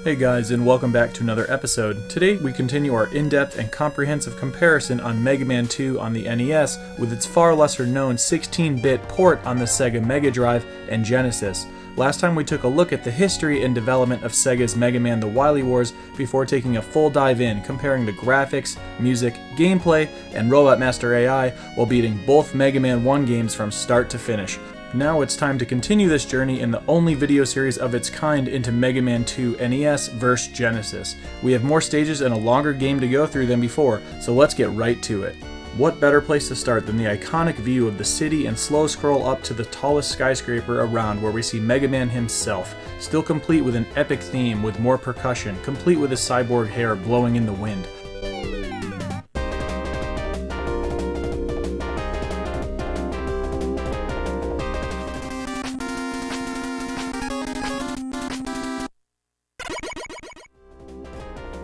Hey guys, and welcome back to another episode. Today we continue our in-depth and comprehensive comparison on Mega Man 2 on the NES with its far lesser known 16-bit port on the Sega Mega Drive and Genesis. Last time we took a look at the history and development of Sega's Mega Man The Wily Wars before taking a full dive in, comparing the graphics, music, gameplay, and Robot Master AI while beating both Mega Man 1 games from start to finish. Now it's time to continue this journey in the only video series of its kind into Mega Man 2 NES vs Genesis. We have more stages and a longer game to go through than before, so let's get right to it. What better place to start than the iconic view of the city and slow scroll up to the tallest skyscraper around where we see Mega Man himself, still complete with an epic theme with more percussion, complete with his cyborg hair blowing in the wind.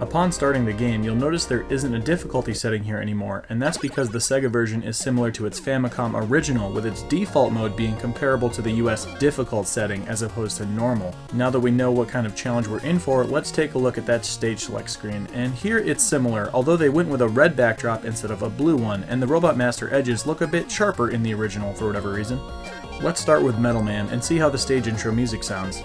Upon starting the game, you'll notice there isn't a difficulty setting here anymore, and that's because the Sega version is similar to its Famicom original, with its default mode being comparable to the US difficult setting as opposed to normal. Now that we know what kind of challenge we're in for, let's take a look at that stage select screen, and here it's similar, although they went with a red backdrop instead of a blue one, and the Robot Master edges look a bit sharper in the original for whatever reason. Let's start with Metal Man and see how the stage intro music sounds.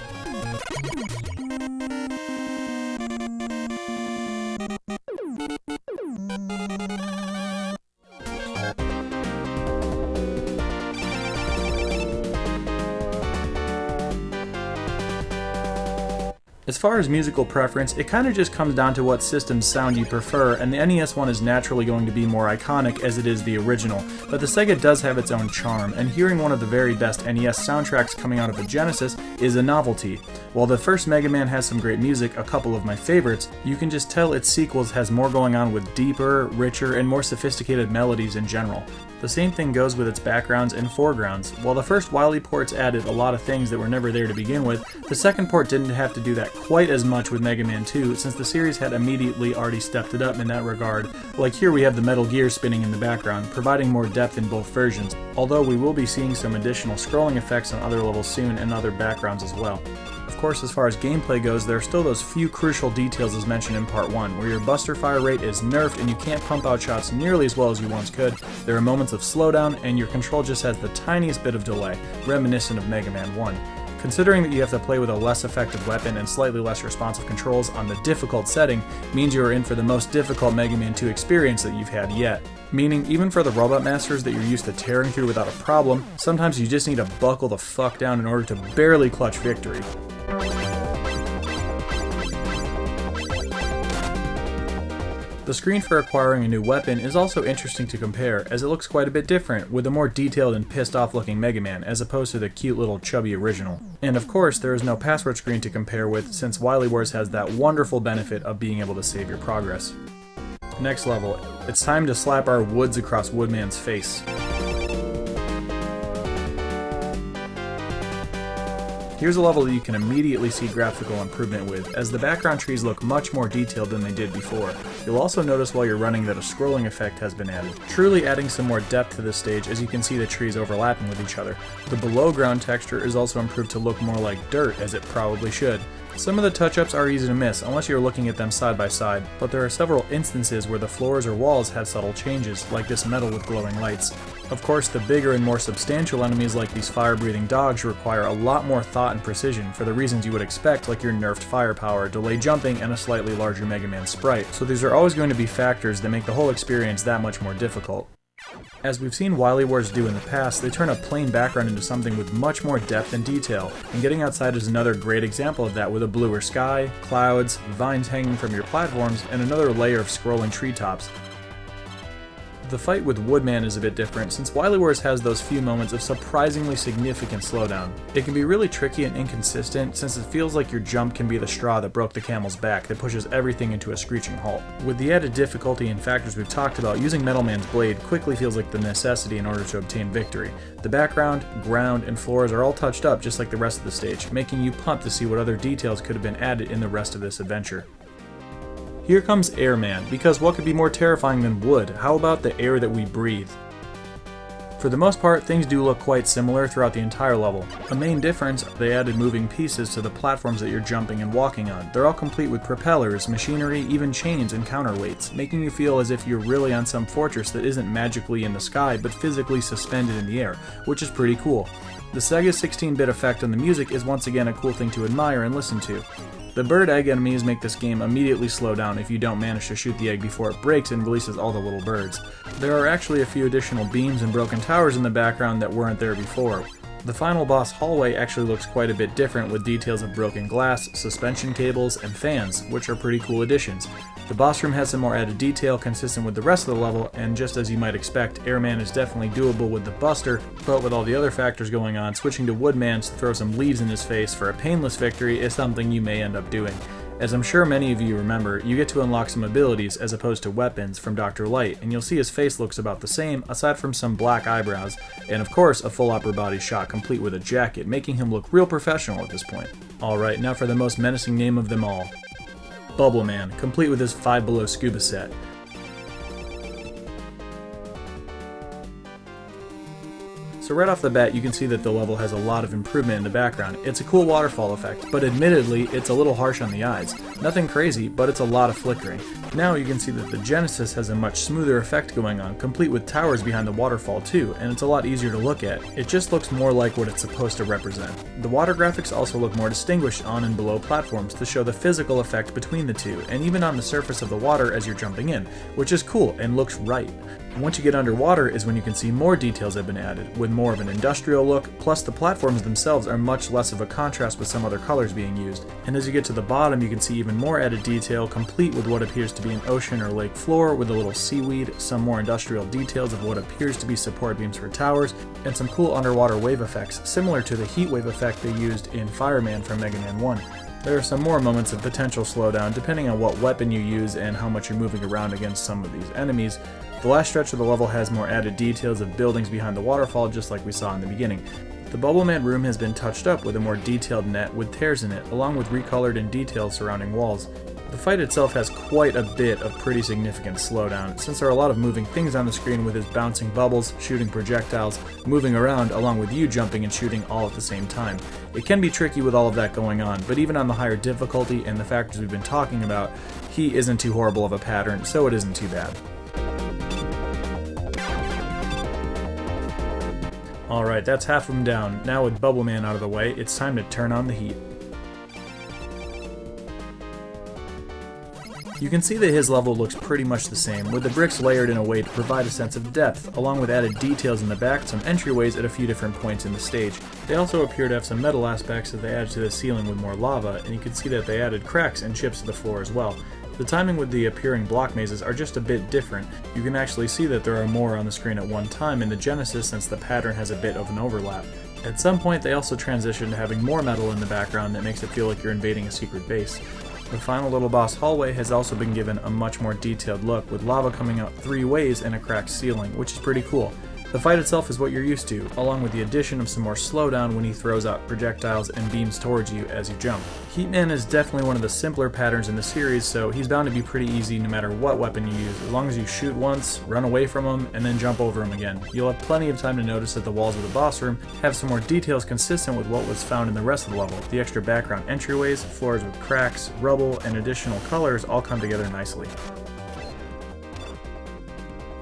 As far as musical preference, it kind of just comes down to what system sound you prefer, and the NES one is naturally going to be more iconic as it is the original, but the Sega does have its own charm, and hearing one of the very best NES soundtracks coming out of the Genesis is a novelty. While the first Mega Man has some great music, a couple of my favorites, you can just tell its sequels has more going on with deeper, richer, and more sophisticated melodies in general. The same thing goes with its backgrounds and foregrounds. While the first Wily ports added a lot of things that were never there to begin with, the second port didn't have to do that quite as much with Mega Man 2 since the series had immediately already stepped it up in that regard. Like here we have the Metal Gear spinning in the background, providing more depth in both versions, although we will be seeing some additional scrolling effects on other levels soon and other backgrounds as well. Of course, as far as gameplay goes, there are still those few crucial details as mentioned in Part 1, where your buster fire rate is nerfed and you can't pump out shots nearly as well as you once could. There are moments of slowdown, and your control just has the tiniest bit of delay, reminiscent of Mega Man 1. Considering that you have to play with a less effective weapon and slightly less responsive controls on the difficult setting means you are in for the most difficult Mega Man 2 experience that you've had yet. Meaning, even for the Robot Masters that you're used to tearing through without a problem, sometimes you just need to buckle the fuck down in order to barely clutch victory. The screen for acquiring a new weapon is also interesting to compare, as it looks quite a bit different, with a more detailed and pissed off looking Mega Man, as opposed to the cute little chubby original. And of course, there is no password screen to compare with, since Wily Wars has that wonderful benefit of being able to save your progress. Next level, it's time to slap our woods across Woodman's face. Here's a level that you can immediately see graphical improvement with, as the background trees look much more detailed than they did before. You'll also notice while you're running that a scrolling effect has been added, truly adding some more depth to this stage as you can see the trees overlapping with each other. The below ground texture is also improved to look more like dirt, as it probably should. Some of the touch-ups are easy to miss unless you're looking at them side by side, but there are several instances where the floors or walls have subtle changes, like this metal with glowing lights. Of course, the bigger and more substantial enemies like these fire-breathing dogs require a lot more thought and precision for the reasons you would expect, like your nerfed firepower, delayed jumping, and a slightly larger Mega Man sprite, so these are always going to be factors that make the whole experience that much more difficult. As we've seen Wily Wars do in the past, they turn a plain background into something with much more depth and detail, and Getting Outside is another great example of that, with a bluer sky, clouds, vines hanging from your platforms, and another layer of scrolling treetops. The fight with Woodman is a bit different, since Wily Wars has those few moments of surprisingly significant slowdown. It can be really tricky and inconsistent, since it feels like your jump can be the straw that broke the camel's back that pushes everything into a screeching halt. With the added difficulty and factors we've talked about, using Metal Man's blade quickly feels like the necessity in order to obtain victory. The background, ground, and floors are all touched up just like the rest of the stage, making you pumped to see what other details could have been added in the rest of this adventure. Here comes Airman, because what could be more terrifying than wood? How about the air that we breathe? For For the most part, things do look quite similar throughout the entire level. A main difference, they added moving pieces to the platforms that you're jumping and walking on. They're all complete with propellers, machinery, even chains and counterweights, making you feel as if you're really on some fortress that isn't magically in the sky but physically suspended in the air, which is pretty cool. The SEGA 16-bit effect on the music is once again a cool thing to admire and listen to. The bird egg enemies make this game immediately slow down if you don't manage to shoot the egg before it breaks and releases all the little birds. There are actually a few additional beams and broken towers in the background that weren't there before. The final boss hallway actually looks quite a bit different with details of broken glass, suspension cables, and fans, which are pretty cool additions. The boss room has some more added detail consistent with the rest of the level, and just as you might expect, Airman is definitely doable with the Buster, but with all the other factors going on, switching to Woodman's to throw some leaves in his face for a painless victory is something you may end up doing. As I'm sure many of you remember, you get to unlock some abilities as opposed to weapons from Dr. Light, and you'll see his face looks about the same, aside from some black eyebrows, and of course a full upper body shot complete with a jacket, making him look real professional at this point. Alright, now for the most menacing name of them all. Bubble Man, complete with his 5 Below scuba set. So right off the bat, you can see that the level has a lot of improvement in the background. It's a cool waterfall effect, but admittedly, it's a little harsh on the eyes. Nothing crazy, but it's a lot of flickering. Now you can see that the Genesis has a much smoother effect going on, complete with towers behind the waterfall too, and it's a lot easier to look at. It just looks more like what it's supposed to represent. The water graphics also look more distinguished on and below platforms to show the physical effect between the two, and even on the surface of the water as you're jumping in, which is cool and looks right. Once you get underwater is when you can see more details have been added, with more of an industrial look, plus the platforms themselves are much less of a contrast with some other colors being used. And as you get to the bottom, you can see even more added detail, complete with what appears to be an ocean or lake floor with a little seaweed, some more industrial details of what appears to be support beams for towers, and some cool underwater wave effects, similar to the heat wave effect they used in Fireman from Mega Man 1. There are some more moments of potential slowdown depending on what weapon you use and how much you're moving around against some of these enemies. The last stretch of the level has more added details of buildings behind the waterfall, just like we saw in the beginning. The Bubble Man room has been touched up with a more detailed net with tears in it, along with recolored and details surrounding walls. The fight itself has quite a bit of pretty significant slowdown, since there are a lot of moving things on the screen with his bouncing bubbles, shooting projectiles, moving around, along with you jumping and shooting all at the same time. It can be tricky with all of that going on, but even on the higher difficulty and the factors we've been talking about, he isn't too horrible of a pattern, so it isn't too bad. Alright, that's half of them down. Now with Bubble Man out of the way, it's time to turn on the heat. You can see that his level looks pretty much the same, with the bricks layered in a way to provide a sense of depth, along with added details in the back, some entryways at a few different points in the stage. They also appear to have some metal aspects that they added to the ceiling with more lava, and you can see that they added cracks and chips to the floor as well. The timing with the appearing block mazes are just a bit different. You can actually see that there are more on the screen at one time in the Genesis since the pattern has a bit of an overlap. At some point they also transition to having more metal in the background that makes it feel like you're invading a secret base. The final little boss hallway has also been given a much more detailed look, with lava coming out 3 ways and a cracked ceiling, which is pretty cool. The fight itself is what you're used to, along with the addition of some more slowdown when he throws out projectiles and beams towards you as you jump. Heatman is definitely one of the simpler patterns in the series, so he's bound to be pretty easy no matter what weapon you use, as long as you shoot once, run away from him, and then jump over him again. You'll have plenty of time to notice that the walls of the boss room have some more details consistent with what was found in the rest of the level. The extra background entryways, floors with cracks, rubble, and additional colors all come together nicely.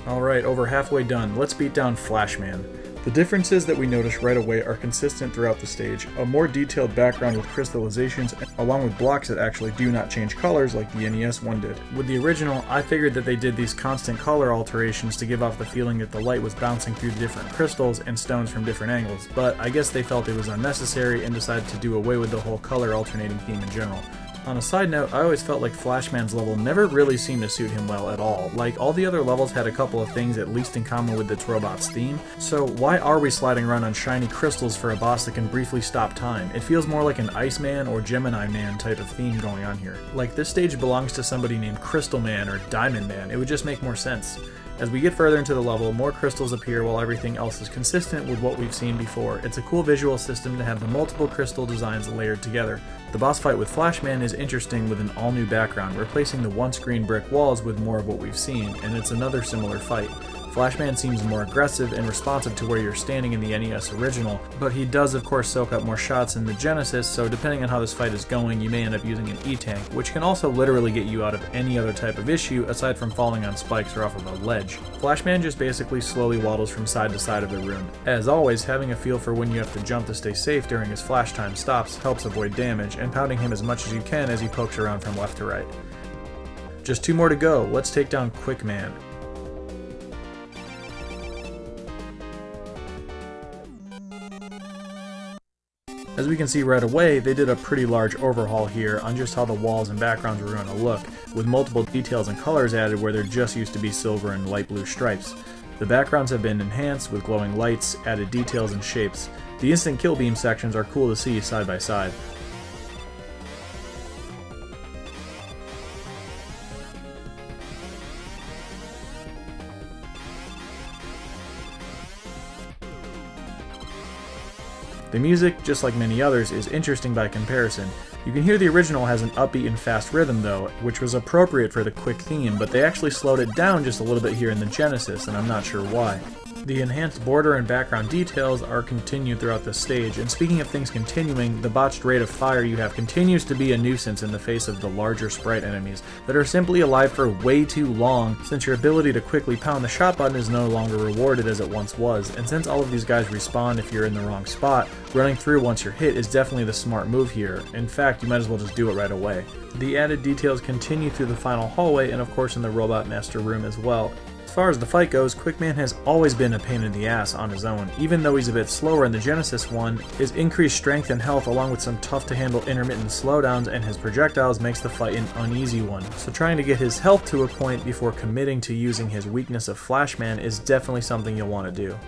Alright, over halfway done, let's beat down Flashman. The differences that we notice right away are consistent throughout the stage. A more detailed background with crystallizations, along with blocks that actually do not change colors like the NES one did. With the original, I figured that they did these constant color alterations to give off the feeling that the light was bouncing through different crystals and stones from different angles, but I guess they felt it was unnecessary and decided to do away with the whole color alternating theme in general. On a side note, I always felt like Flashman's level never really seemed to suit him well at all. Like, all the other levels had a couple of things at least in common with its robot's theme, so why are we sliding around on shiny crystals for a boss that can briefly stop time? It feels more like an Iceman or Gemini Man type of theme going on here. Like, this stage belongs to somebody named Crystal Man or Diamond Man. It would just make more sense. As we get further into the level, more crystals appear while everything else is consistent with what we've seen before. It's a cool visual system to have the multiple crystal designs layered together. The boss fight with Flashman is interesting with an all-new background, replacing the once green brick walls with more of what we've seen, and it's another similar fight. Flashman seems more aggressive and responsive to where you're standing in the NES original, but he does of course soak up more shots in the Genesis, so depending on how this fight is going, you may end up using an E-Tank, which can also literally get you out of any other type of issue aside from falling on spikes or off of a ledge. Flashman just basically slowly waddles from side to side of the room. As always, having a feel for when you have to jump to stay safe during his flash time stops helps avoid damage, and pounding him as much as you can as he pokes around from left to right. Just 2 more to go, let's take down Quickman. As we can see right away, they did a pretty large overhaul here on just how the walls and backgrounds were going to look, with multiple details and colors added where there just used to be silver and light blue stripes. The backgrounds have been enhanced with glowing lights, added details and shapes. The instant kill beam sections are cool to see side by side. The music, just like many others, is interesting by comparison. You can hear the original has an upbeat and fast rhythm though, which was appropriate for the quick theme, but they actually slowed it down just a little bit here in the Genesis, and I'm not sure why. The enhanced border and background details are continued throughout the stage, and speaking of things continuing, the botched rate of fire you have continues to be a nuisance in the face of the larger sprite enemies that are simply alive for way too long, since your ability to quickly pound the shot button is no longer rewarded as it once was, and since all of these guys respawn if you're in the wrong spot, running through once you're hit is definitely the smart move here. In fact, you might as well just do it right away. The added details continue through the final hallway and of course in the Robot Master room as well. As far as the fight goes, Quickman has always been a pain in the ass on his own. Even though he's a bit slower in the Genesis one, his increased strength and health along with some tough to handle intermittent slowdowns and his projectiles makes the fight an uneasy one. So trying to get his health to a point before committing to using his weakness of Flashman is definitely something you'll want to do.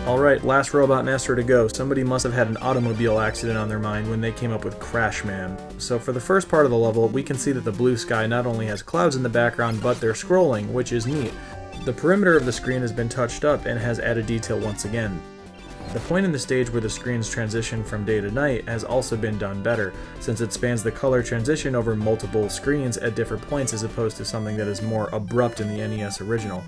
Alright, last Robot Master to go. Somebody must have had an automobile accident on their mind when they came up with Crashman. So for the first part of the level, we can see that the blue sky not only has clouds in the background, but they're scrolling, which is neat. The perimeter of the screen has been touched up and has added detail once again. The point in the stage where the screens transition from day to night has also been done better, since it spans the color transition over multiple screens at different points as opposed to something that is more abrupt in the NES original.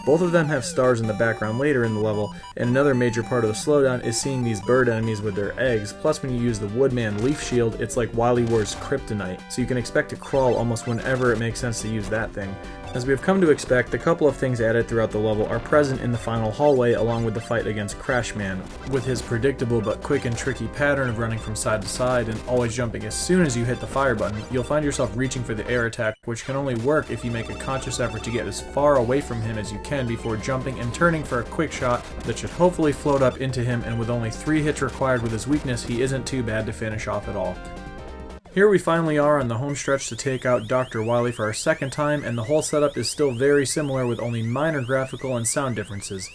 Both of them have stars in the background later in the level, and another major part of the slowdown is seeing these bird enemies with their eggs, plus when you use the Woodman leaf shield, it's like Wily War's kryptonite, so you can expect to crawl almost whenever it makes sense to use that thing. As we have come to expect, the couple of things added throughout the level are present in the final hallway along with the fight against Crashman. With his predictable but quick and tricky pattern of running from side to side and always jumping as soon as you hit the fire button, you'll find yourself reaching for the air attack, which can only work if you make a conscious effort to get as far away from him as you can before jumping and turning for a quick shot that should hopefully float up into him, and with only 3 hits required with his weakness, he isn't too bad to finish off at all. Here we finally are on the home stretch to take out Dr. Wily for our second time, and the whole setup is still very similar with only minor graphical and sound differences.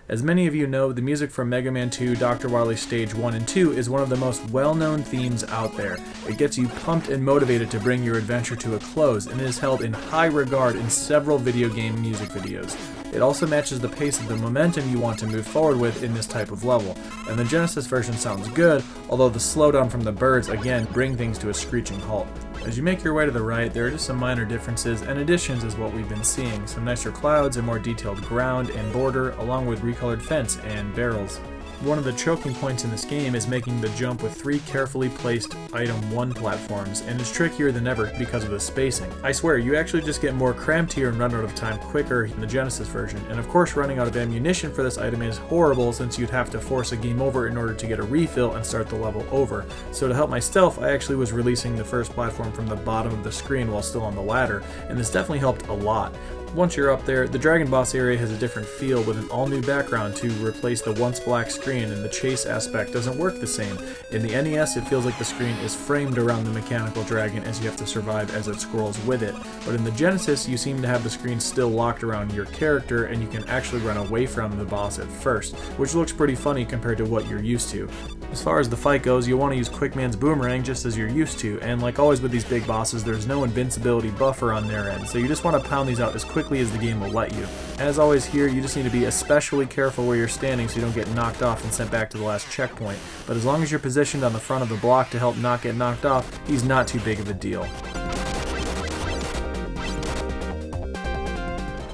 As many of you know, the music from Mega Man 2, Dr. Wily Stage 1 and 2 is one of the most well-known themes out there. It gets you pumped and motivated to bring your adventure to a close, and it is held in high regard in several video game music videos. It also matches the pace of the momentum you want to move forward with in this type of level, and the Genesis version sounds good, although the slowdown from the birds again bring things to a screeching halt. As you make your way to the right, there are just some minor differences, and additions is what we've been seeing. Some nicer clouds, a more detailed ground and border, along with recolored fence and barrels. One of the choking points in this game is making the jump with 3 carefully placed Item 1 platforms, and it's trickier than ever because of the spacing. I swear, you actually just get more cramped here and run out of time quicker in the Genesis version, and of course running out of ammunition for this item is horrible since you'd have to force a game over in order to get a refill and start the level over. So to help my stealth, I actually was releasing the first platform from the bottom of the screen while still on the ladder, and this definitely helped a lot. Once you're up there, the Dragon Boss area has a different feel with an all-new background to replace the once black screen, and the chase aspect doesn't work the same. In the NES, it feels like the screen is framed around the mechanical dragon as you have to survive as it scrolls with it. But in the Genesis, you seem to have the screen still locked around your character, and you can actually run away from the boss at first, which looks pretty funny compared to what you're used to. As far as the fight goes, you'll want to use Quickman's Boomerang just as you're used to, and like always with these big bosses, there's no invincibility buffer on their end, so you just want to pound these out as quickly as the game will let you. As always here, you just need to be especially careful where you're standing so you don't get knocked off and sent back to the last checkpoint, but as long as you're positioned on the front of the block to help not get knocked off, he's not too big of a deal.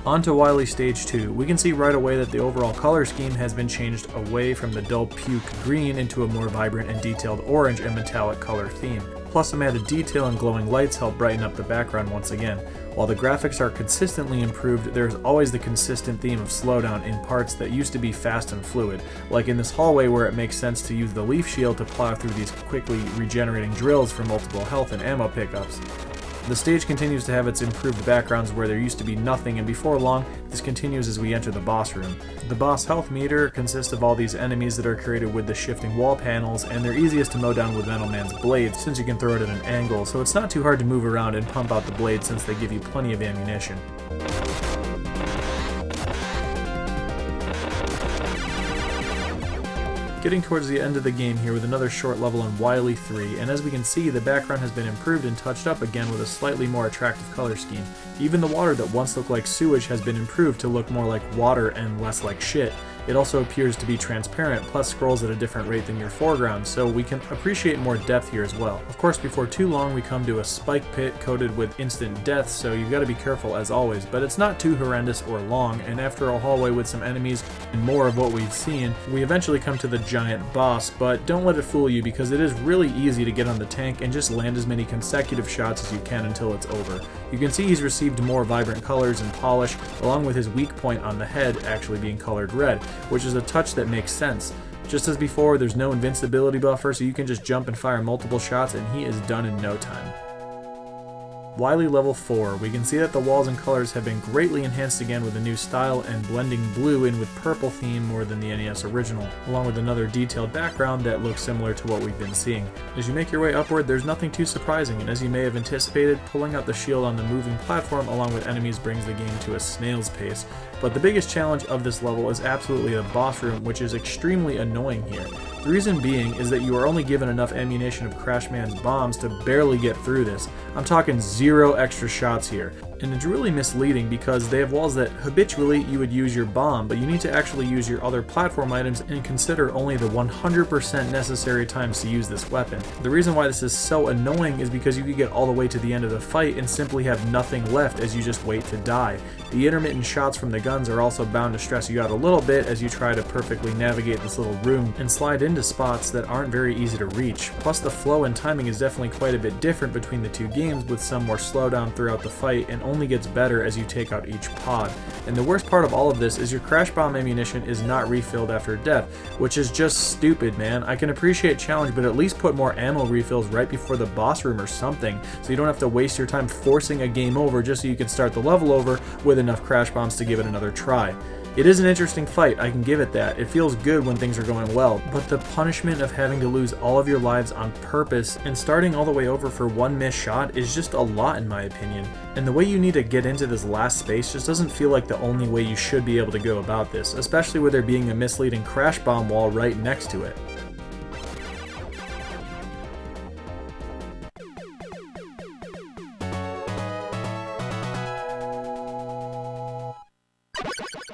On to Wiley Stage 2, we can see right away that the overall color scheme has been changed away from the dull puke green into a more vibrant and detailed orange and metallic color theme. Plus some added detail and glowing lights help brighten up the background once again. While the graphics are consistently improved, there's always the consistent theme of slowdown in parts that used to be fast and fluid, like in this hallway where it makes sense to use the leaf shield to plow through these quickly regenerating drills for multiple health and ammo pickups. The stage continues to have its improved backgrounds where there used to be nothing, and before long, this continues as we enter the boss room. The boss health meter consists of all these enemies that are created with the shifting wall panels, and they're easiest to mow down with Metal Man's blades since you can throw it at an angle, so it's not too hard to move around and pump out the blades since they give you plenty of ammunition. Getting towards the end of the game here with another short level in Wily 3, and as we can see, the background has been improved and touched up again with a slightly more attractive color scheme. Even the water that once looked like sewage has been improved to look more like water and less like shit. It also appears to be transparent, plus scrolls at a different rate than your foreground, so we can appreciate more depth here as well. Of course, before too long we come to a spike pit coated with instant death, so you've got to be careful as always, but it's not too horrendous or long, and after a hallway with some enemies and more of what we've seen, we eventually come to the giant boss, but don't let it fool you because it is really easy to get on the tank and just land as many consecutive shots as you can until it's over. You can see he's received more vibrant colors and polish, along with his weak point on the head actually being colored red, which is a touch that makes sense. Just as before, there's no invincibility buffer, so you can just jump and fire multiple shots and he is done in no time. Wily level 4, we can see that the walls and colors have been greatly enhanced again with a new style and blending blue in with purple theme more than the NES original, along with another detailed background that looks similar to what we've been seeing. As you make your way upward, there's nothing too surprising, and as you may have anticipated, pulling out the shield on the moving platform along with enemies brings the game to a snail's pace. But the biggest challenge of this level is absolutely the boss room, which is extremely annoying here. The reason being is that you are only given enough ammunition of Crashman's bombs to barely get through this. I'm talking 0 extra shots here. And it's really misleading because they have walls that habitually you would use your bomb, but you need to actually use your other platform items and consider only the 100% necessary times to use this weapon. The reason why this is so annoying is because you could get all the way to the end of the fight and simply have nothing left as you just wait to die. The intermittent shots from the guns are also bound to stress you out a little bit as you try to perfectly navigate this little room and slide into spots that aren't very easy to reach. Plus the flow and timing is definitely quite a bit different between the two games, with some more slowdown throughout the fight and only gets better as you take out each pod. And the worst part of all of this is your crash bomb ammunition is not refilled after death, which is just stupid, man. I can appreciate challenge, but at least put more ammo refills right before the boss room or something, so you don't have to waste your time forcing a game over just so you can start the level over with enough crash bombs to give it another try. It is an interesting fight, I can give it that. It feels good when things are going well, but the punishment of having to lose all of your lives on purpose and starting all the way over for one missed shot is just a lot in my opinion. And the way you need to get into this last space just doesn't feel like the only way you should be able to go about this, especially with there being a misleading crash bomb wall right next to it.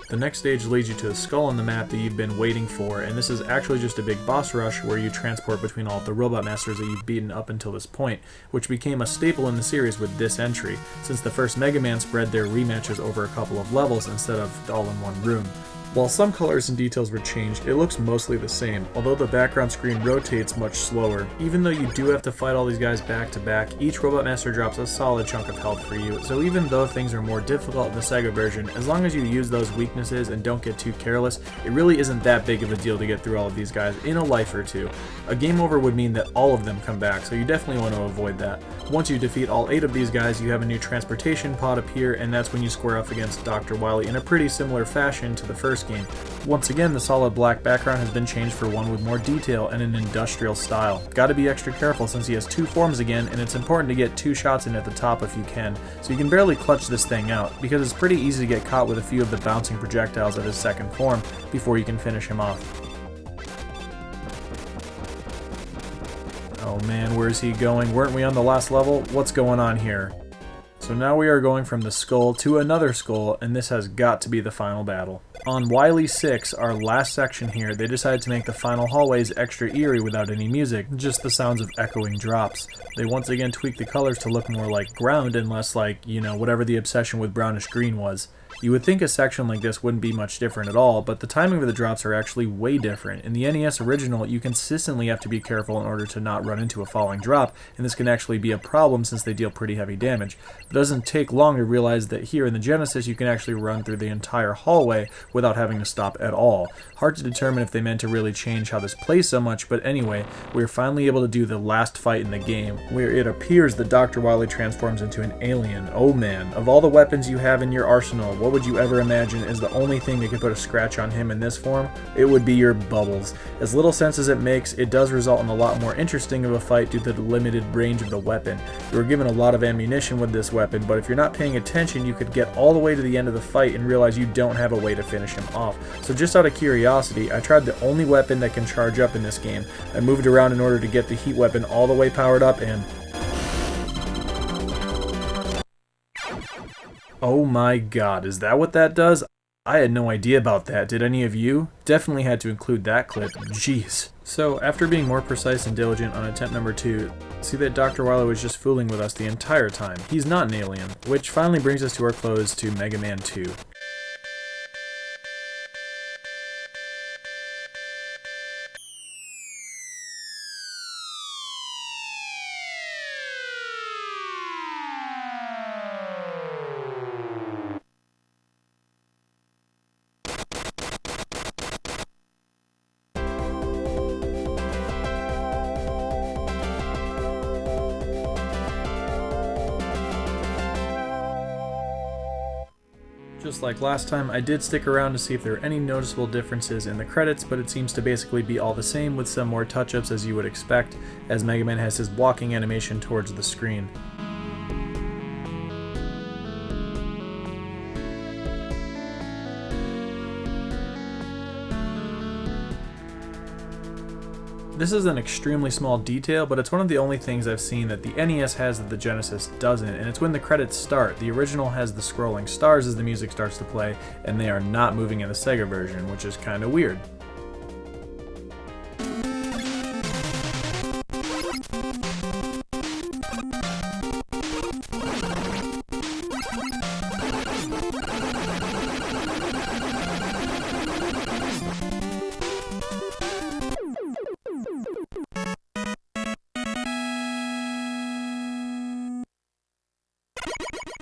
The next stage leads you to a skull on the map that you've been waiting for, and this is actually just a big boss rush where you transport between all of the robot masters that you've beaten up until this point, which became a staple in the series with this entry, since the first Mega Man spread their rematches over a couple of levels instead of all in one room. While some colors and details were changed, it looks mostly the same, although the background screen rotates much slower. Even though you do have to fight all these guys back to back, each Robot Master drops a solid chunk of health for you, so even though things are more difficult in the SEGA version, as long as you use those weaknesses and don't get too careless, it really isn't that big of a deal to get through all of these guys in a life or two. A game over would mean that all of them come back, so you definitely want to avoid that. Once you defeat all 8 of these guys, you have a new transportation pod appear, and that's when you square off against Dr. Wily in a pretty similar fashion to the first game. Once again, the solid black background has been changed for one with more detail and an industrial style. Gotta be extra careful since he has 2 forms again, and it's important to get 2 shots in at the top if you can, so you can barely clutch this thing out, because it's pretty easy to get caught with a few of the bouncing projectiles of his second form before you can finish him off. Oh man, where's he going? Weren't we on the last level? What's going on here? So now we are going from the skull to another skull, and this has got to be the final battle. On Wily 6, our last section here, they decided to make the final hallways extra eerie without any music, just the sounds of echoing drops. They once again tweaked the colors to look more like ground and less like, you know, whatever the obsession with brownish green was. You would think a section like this wouldn't be much different at all, but the timing of the drops are actually way different. In the NES original, you consistently have to be careful in order to not run into a falling drop, and this can actually be a problem since they deal pretty heavy damage. It doesn't take long to realize that here in the Genesis you can actually run through the entire hallway without having to stop at all. Hard to determine if they meant to really change how this plays so much, but anyway, we're finally able to do the last fight in the game, where it appears that Dr. Wily transforms into an alien. Oh man, of all the weapons you have in your arsenal, what would you ever imagine is the only thing that could put a scratch on him in this form? It would be your bubbles. As little sense as it makes, it does result in a lot more interesting of a fight due to the limited range of the weapon. You are given a lot of ammunition with this weapon, but if you're not paying attention, you could get all the way to the end of the fight and realize you don't have a way to finish him off. So just out of curiosity, I tried the only weapon that can charge up in this game. I moved around in order to get the heat weapon all the way powered up, and oh my god, is that what that does? I had no idea about that. Did any of you? Definitely had to include that clip. Jeez. So, after being more precise and diligent on attempt number 2, see that Dr. Wily was just fooling with us the entire time. He's not an alien. Which finally brings us to our close to Mega Man 2. Just like last time, I did stick around to see if there are any noticeable differences in the credits, but it seems to basically be all the same with some more touch-ups as you would expect, as Mega Man has his walking animation towards the screen. This is an extremely small detail, but it's one of the only things I've seen that the NES has that the Genesis doesn't, and it's when the credits start. The original has the scrolling stars as the music starts to play, and they are not moving in the SEGA version, which is kinda weird.